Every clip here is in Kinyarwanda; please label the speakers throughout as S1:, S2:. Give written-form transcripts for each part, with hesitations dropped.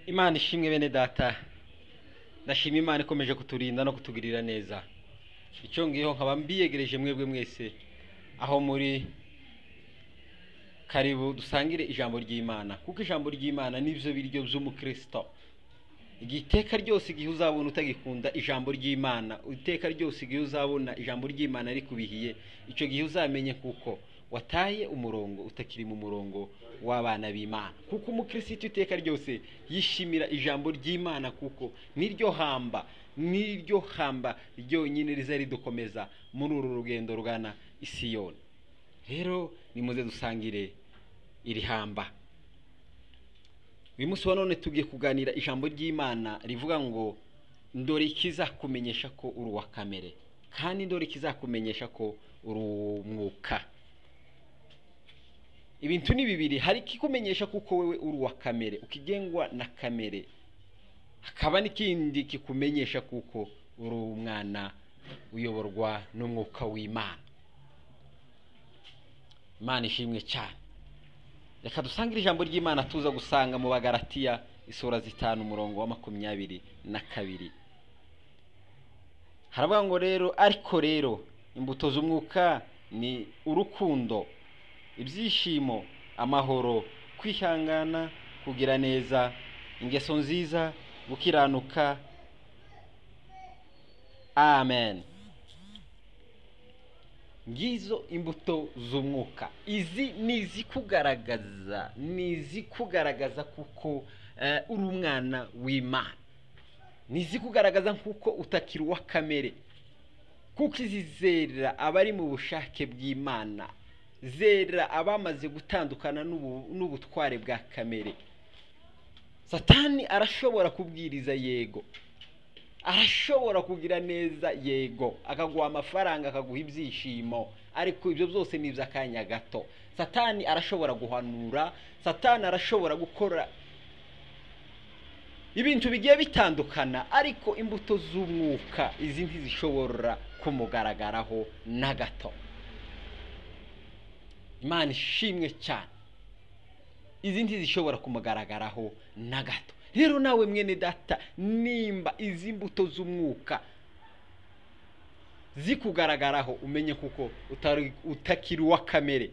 S1: Imana ishimwe bene data, ndashima Imana ikomeje kuturinda no kutugirira neza. Icyo ngiyo nkaba mbiyegereje mwebwe mwese aho muri, karibu dusangire ijambo ry'Imana, kuko ijambo ry'Imana nivyo biryo by'umukristo. Igiteka ryose igihe uzabona utagikunda ijambo ry'Imana, iteka ryose igihe uzabona ijambo ry'Imana rikubihiye, icyo gihe uzamenye kuko wataye umurongo, utakiri mu murongo w'abana b'Imana. Kuko umukristo iteka ryose yishimira ijambo ry'Imana, kuko niryo hamba ryonyine riza ridukomeza muri uru rugendo rugana i Siyoni. Rero nimuze dusangire iri hamba. Uyu munsi wa none tugiye kuganira ijambo ry'Imana rivuga ngo Dore ikizakumenyesha ko Uruwakamere, kandi Dore ikizakumenyesha ko Urumwuka. Ibintu ni bibiri, hari kikumenyesha kuko wewe Uruwakamere, ukigengwa na kamere. Hakaba n'ikindi kikumenyesha kuko uri umwana uyoborwa n'umwuka w'Imana. Imana ishimwe cyane. Reka dusangire ijambo ry'Imana tuza gusanga mu Bagalatiya isura 5 umurongo wa 22. Haravuga ngo ariko rero imbuto z'umwuka ni urukundo, ibyishimo, amahoro, kwihangana, kugira neza, ingeso nziza, gukiranuka. Amen. Ngizo imbuto z'umwuka. Izi nizikugaragaza kuko uri umwana w'Imana. Nizikugaragaza kuko utakiri uwa kamere, kuko izizera abari mu bushake bw'Imana, zera abamaze gutandukana n'ubutware bwa kamere. Satani arashobora kubwiriza yego, arashobora kugira neza yego, akaguha amafaranga, akaguha ibyishimo, ariko ibyo byose ni iby'akanya gato. Satani arashobora guhanura, Satani arashobora gukora ibintu bigiye bitandukana, ariko imbuto z'umwuka izi ntizishobora kumugaragaraho na gato. Imana ishimwe cyane. Izi ntizishobora kumugaragaraho na gato. Rero nawe mwene data, nimba izi mbuto z'umwuka zikugaragaraho, umenye kuko utakiri uwa kamere.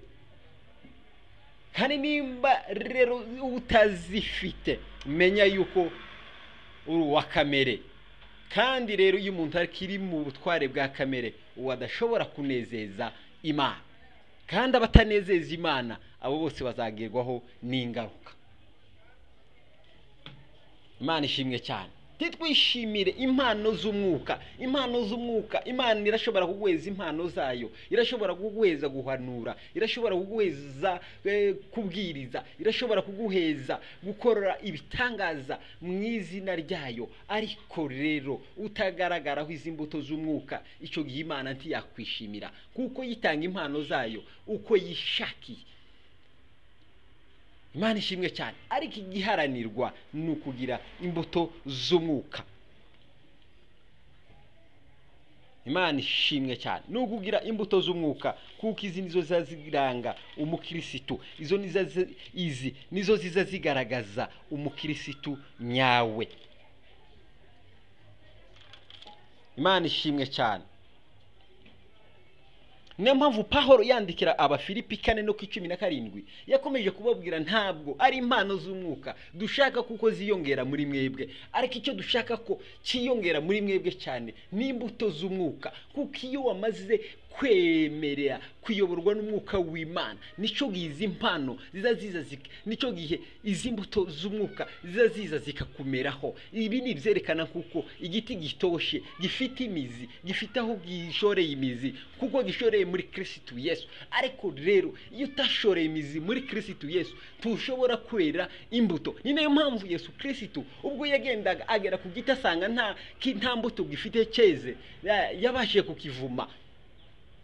S1: Kandi nimba rero utazifite, menya yuko uri uwa kamere. Kandi rero iyo umuntu akiri mu butware bwa kamere, adashobora kunezeza Imana. Kandi abatanezeza Imana, abo bose bazagerwaho n'ingaruka. Imana ishimwe cyane. Twishimire impano z'umwuka. Imana irashobora kuguheza impano zayo. Irashobora kuguheza guhanura, irashobora kuguheza kubwiriza, irashobora kuguheza gukora ibitangaza mu izina ryayo. Ariko rero utagaragaraho izi mbuto z'umwuka, icyo gihe Imana ntiyakwishimira, kuko yitanga impano zayo uko yishakiye. Imana ishimwe cyane. Ariko igiharanirwa ni ukugira imbuto z'umwuka. Imana ishimwe cyane. Ni ukugira imbuto z'umwuka, kuko izi nizo zaziranga umukirisitu. Izi nizo ziza zigaragaza umukirisitu nyawe. Imana ishimwe cyane. Niyo mpamvu Pawulo yandikira Abafilipi 4:17 yakomeje kubabwira ntabwo ari impano z'umwuka dushaka kuko ziyongera muri mwebwe, ariko icyo dushaka ko kiyongera muri mwebwe cyane ni imbuto z'umwuka. Kuko iyo wamaze kwemerera kuyoborwa n'umwuka w'Imana, nico gihe izi mpano nico gihe izi mbuto z'umwuka ziza zikakumeraho. Ibi ni byerekana kuko igiti gitoshe, gifite imizi, gifite aho gishoreye imizi, kuko gishoreye muri Kristo Yesu. Ariko rero iyo utashoreye imizi muri Kristo Yesu, tushobora kwera imbuto. Ni nayo mpamvu Yesu Kristo ubwo yagendaga agera ku giti asanga nta mbuto gifite cyeze, yabashije kukivuma.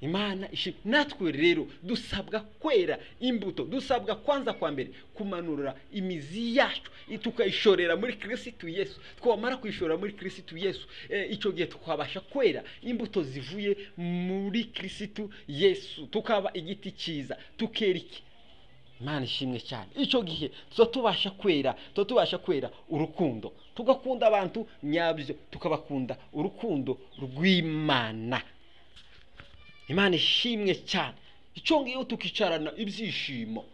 S1: Imana ishimwe. Natwe rero dusabwa kwera imbuto, dusabwa kwanza kwa mbere kumanura imizi yacu, tukayishorera muri Kristo Yesu. Twamara kwishora muri Kristo Yesu, icyo gihe tukabasha kwera imbuto zivuye muri Kristo Yesu, tukaba igiti cyiza, tukera iki Imana ishimwe cyane. Icyo gihe tubasha kwera urukundo, tugakunda abantu nyabyo, tukabakunda urukundo rw'Imana. Imana ishimwe cyane. Icyo ngiyo tukicarana ibyishimo,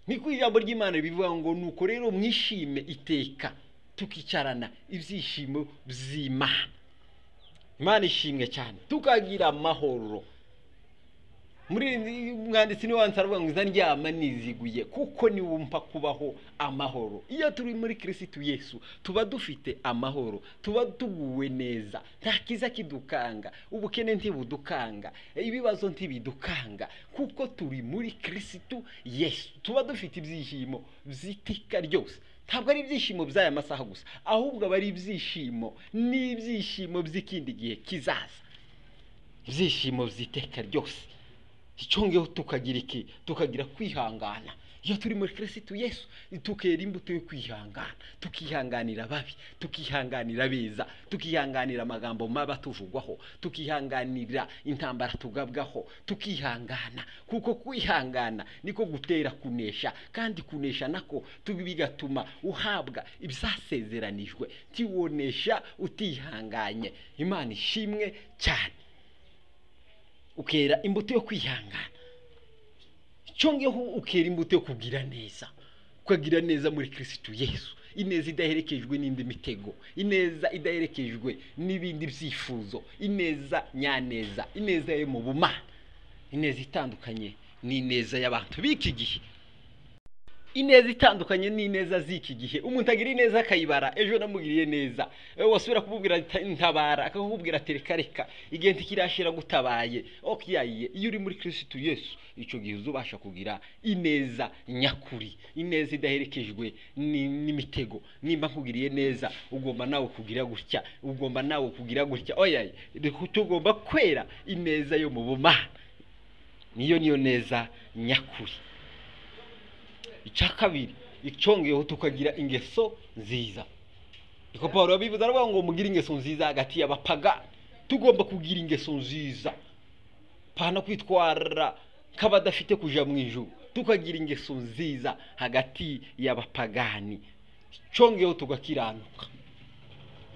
S1: niko ijambo ry'Imana bivuga ngo nuko rero mwishime iteka, tukicarana ibyishimo by'Imana. Imana ishimwe cyane, tukagira amahoro. Muri mwanditsi niwe wansaravuga ngo nzandyama niziguye kuko niwumva kubaho amahoro. Iyo turi muri Kristo Yesu tuba dufite amahoro, tuba tuguwe neza, nta kiza kidukanga, ubukene ntibudukanga, ibibazo ntibidukanga, kuko turi muri Kristo Yesu. Tuba dufite ibyishimo by'iteka ryose. Ntabwo ari ibyishimo by'aya masaha gusa, ahubwo aba ari ibyishimo n'ibyishimo by'ikindi gihe kizaza, ibyishimo by'iteka ryose. Icyo ngiyo tukagira kwihangana. Iyo turi muri Kristo Yesu tukera imbuto yo kwihangana, tukihanganira ababi, tukihanganira abeza, tukihanganira amagambo maba tuvugwaho, tukihanganira intambara tugabwaho, tukihangana, kuko kwihangana niko gutera kunesha, kandi kunesha nako bigatuma uhabwa ibyasezeranijwe, tiwonesha utihanganye. Imana ishimwe cyane. Ukera imbuto yo kwihangana. Cyongeho ukera imbuto yo kugira neza, ukagira neza muri Kristo Yesu. Ineza idaherekejwe n'indi mitego, ineza idaherekejwe n'ibindi byifuzo, ineza nyaneza, ineza yo mu bumana, ineza itandukanye n'ineza y'abantu b'iki gihe. Ineza itandukanye n'ineza z'iki gihe. Umuntu agira ineza akayibara, ejo namugiriye neza, wasubira kumubwira ntabara akakubwira reka igihe ntikirashira gutabaye. Okiyaye, iyo uri muri Kristo Yesu icyo gihe uzubasha kugira ineza nyakuri, ineza idaherekejwe n'imitego. Nimba nkugiriye neza ugomba nawe kugira gutya, ugomba nawe kugira gutya. Oyaye, tugomba kwera ineza yo mu bumana. Niyo neza nyakuri. Icya kabiri, icyongeho tukagira ingeso nziza. Niko Paulo yabivuze aravuga ngo mugire ingeso nziza hagati y'abapagani. Tugomba kugira ingeso nziza, pana kwitwara nk'abadafite kuja mu ijuru. Tukagira ingeso nziza hagati y'abapagani. Icyongeho tugakiranuka.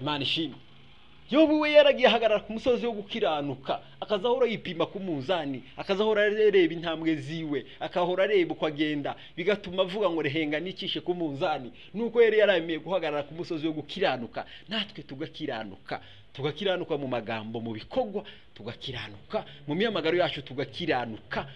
S1: Imana ishimwe. Yobu we yaragiye ahagarara ku musozi wo gukiranuka, akazahora yipima ku munzani, akazahora areba intambwe ziwe, akahora areba uko agenda, bigatuma avuga ngo rehenga nicishe ku munzani. Nuko yari yaramiye guhagarara ku musozi wo gukiranuka. Natwe tugakiranuka mu magambo, mu bikorwa tugakiranuka, mu myamagaro yacu tugakiranuka.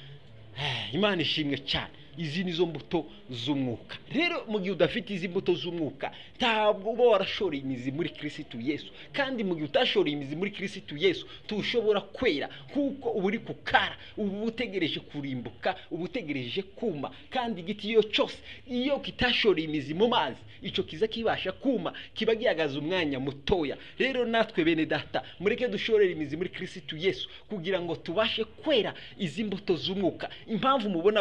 S1: Imana ishimwe cyane. Izi nizo mbuto z'umwuka. Rero mu gihe udafite izi mbuto z'umwuka ntabwo uba warashoreye imizi muri Kristo Yesu, kandi mu gihe utashoreye imizi muri Kristo Yesu tushobora kwera, kuko uba uri kukara, uba utegereje kurimbuka, uba utegereje kuma. Kandi igiti iyo cyose iyo kitashoreye imizi mu mazi icyo kiza kibasha kuma, kiba gihagaze umwanya mutoya. Rero natwe bene data mureke dushorere imizi muri Kristo Yesu kugira ngo tubashe kwera izi mbuto z'umwuka. Impamvu mubona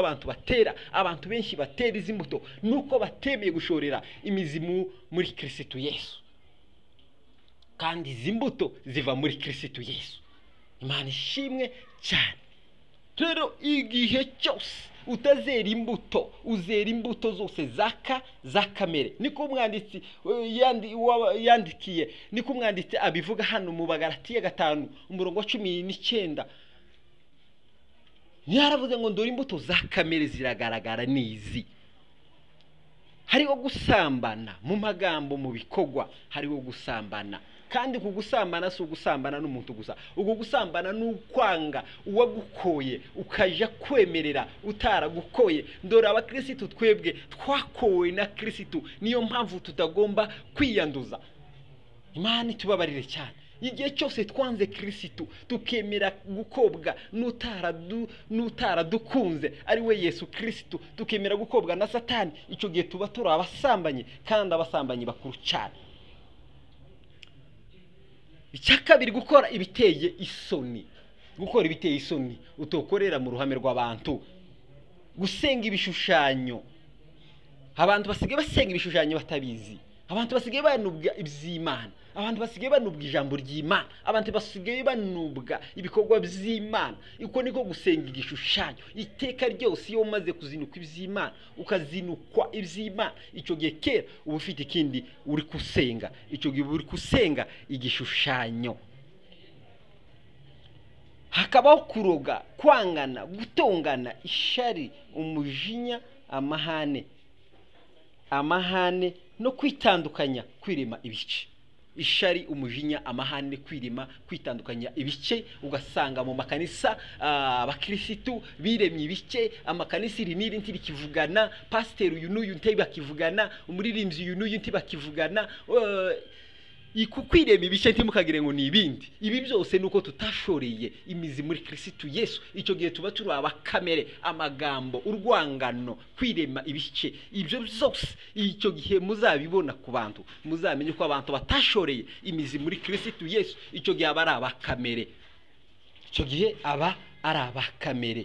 S1: abantu benshi batera izi mbuto nuko batemeye gushorera imizi muri Kristo Yesu, kandi izi mbuto ziva muri Kristo Yesu. Imana ishimwe cyane. Rero igihe cyose utazera imbuto, uzera imbuto zose za kamere. Niko umwanditsi yandikiye, niko umwanditsi abivuga hano mu Bagalatiya 5:19. Yaravuze ngo ndore imbuto za kamere ziragaragara nizi. Hariho gusambana mu magambo, mu bikorwa hariho gusambana. Kandi kugusambana si ugusambana n'umuntu gusa, ubwo gusambana n'ukwanga uwagukoye ukaja kwemerera utaragukoye. Ndora abakristo twebwe twakowe na Kristo, niyo mpamvu tutagomba kwiyanduza. Imana tubabarire cyane. Igihe cyose twanze Kristo tukemera gukobwa n'utaradukunze ari we Yesu Kristo, tukemera gukobwa na Satani, icyo gihe tuba turi abasambanye, kandi abasambanyi bakuru cyane. Icya kabiri, gukora ibiteye isoni. Gukora ibiteye isoni utokorera mu ruhame rw'abantu. Gusenga ibishushanyo. Abantu basigaye basenga ibishushanyo batabizi. abantu basigaye banubwa iby'Imana, abantu basigaye banubwa ijambo ry'Imana, abantu basigaye banubwa ibikorwa by'Imana. Iko niko gusenga igishushanyo. Iteka ryose iyo umaze kuzinuka iby'Imana, ukazinukwa iby'Imana, icyo gihe kera uba ufite ikindi uri kusenga. Icyo gihe uri kusenga igishushanyo. Hakabaho kuroga, kwangana, gutongana, ishari, umujinya, amahane no kwitandukanya, kwirema ibice. Ishari, umujinya, amahane, kwirema, kwitandukanya ibice. Ugasanga mu makanisa abakirisitu biremye ibice, amakanisa iri n'iri ntibikivugana, pasiteri uyu n'uyu ntibakivugana, umuririmbyi uyu n'uyu ntibakivugana. Kwirema ibice ntimukagire ngo ni ibindi. Ibi byose nuko tutashoreye imizi muri Kristo Yesu. Icyo gihe tuba turi abakamere, amagambo, urwangano, kwirema ibice. Ibyo byose icyo gihe muzabibona ku bantu, muzamenye ko abantu batashoreye imizi muri Kristo Yesu. Icyo gihe aba ari abakamere. Icyo gihe aba ari abakamere.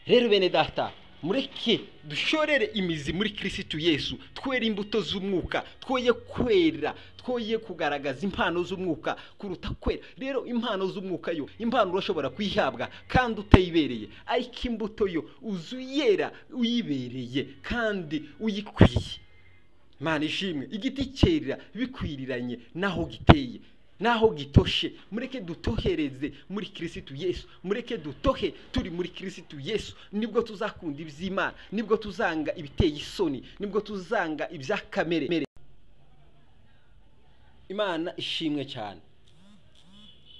S1: Rero bene data, mureke dushorere imizi muri Kristo Yesu, twere imbuto z'umwuka, twoye kugaragaza impano z'umwuka kuruta kwera. Rero impano z'umwuka yo, impano urashobora kwihabwa kandi utayibereye, ariko imbuto yo uzuyera uyibereye kandi uyikwiye. Mana ishimwe, igiti cyera bikwiriranye naho giteye, naho gitoshe. Mureke dutohereze muri Kristo Yesu, mureke dutohe turi muri Kristo Yesu. Nibwo tuzakunda iby'Imana, nibwo tuzanga ibiteye isoni, nibwo tuzanga ibya kamere. Imana ishimwe cyane.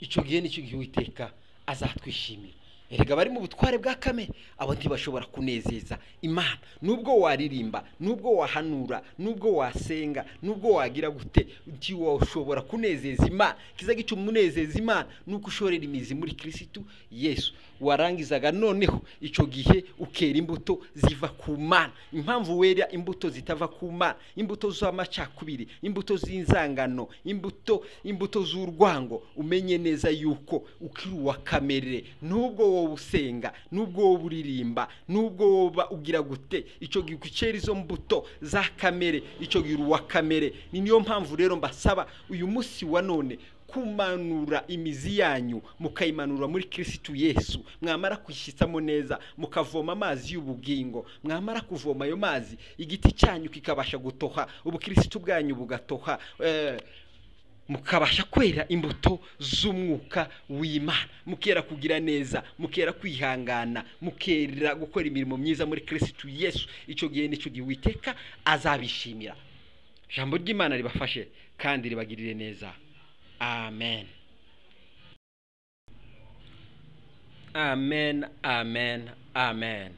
S1: Icyo gihe nicyo gihe Uwiteka azatwishimira. Erega bari mu butware bwa kamere, abo ntibashobora kunezeza Imana. Nubwo waririmba, nubwo wahanura, nubwo wasenga, nubwo wagira gute, ntiwashobora kunezeza Imana. Kiza gicu munezeza Imana nuko ushorera imizi muri Kristo Yesu. Warangizaga noneho icyo gihe ukera imbuto ziva ku Mana. Impamvu wera imbuto zitava ku Mana, imbuto z'amacakubiri, imbuto z'inzangano, imbuto z'urwango, umenye neza yuko ukiri Uruwakamere. Nubwo wowe usenga, nubwo wowe uririmba, nubwo wowe ugira gute, icyo gihe ukicera izo mbuto za kamere, icyo gihe Uruwakamere. Niyo mpamvu rero mbasaba uyu munsi wa none kumanura imizi yanyu, mukayimanura muri Kristo Yesu. Mwamara kwishyitsamo neza, mukavoma amazi y'ubugingo. Mwamara kuvoma ayo mazi, igiti cyanyu kikabasha gutoha, ubukristo bwanyu bugatoha, mukabasha kwera imbuto z'umwuka w'Imana. Mukera kugira neza, mukera kwihangana, mukera gukora imirimo myiza muri Kristo Yesu. Icyo gihe nicyo gihe Uwiteka azabishimira. Ijambo ry'Imana ribafashe kandi ribagirire neza. Amen. Amen, amen, amen.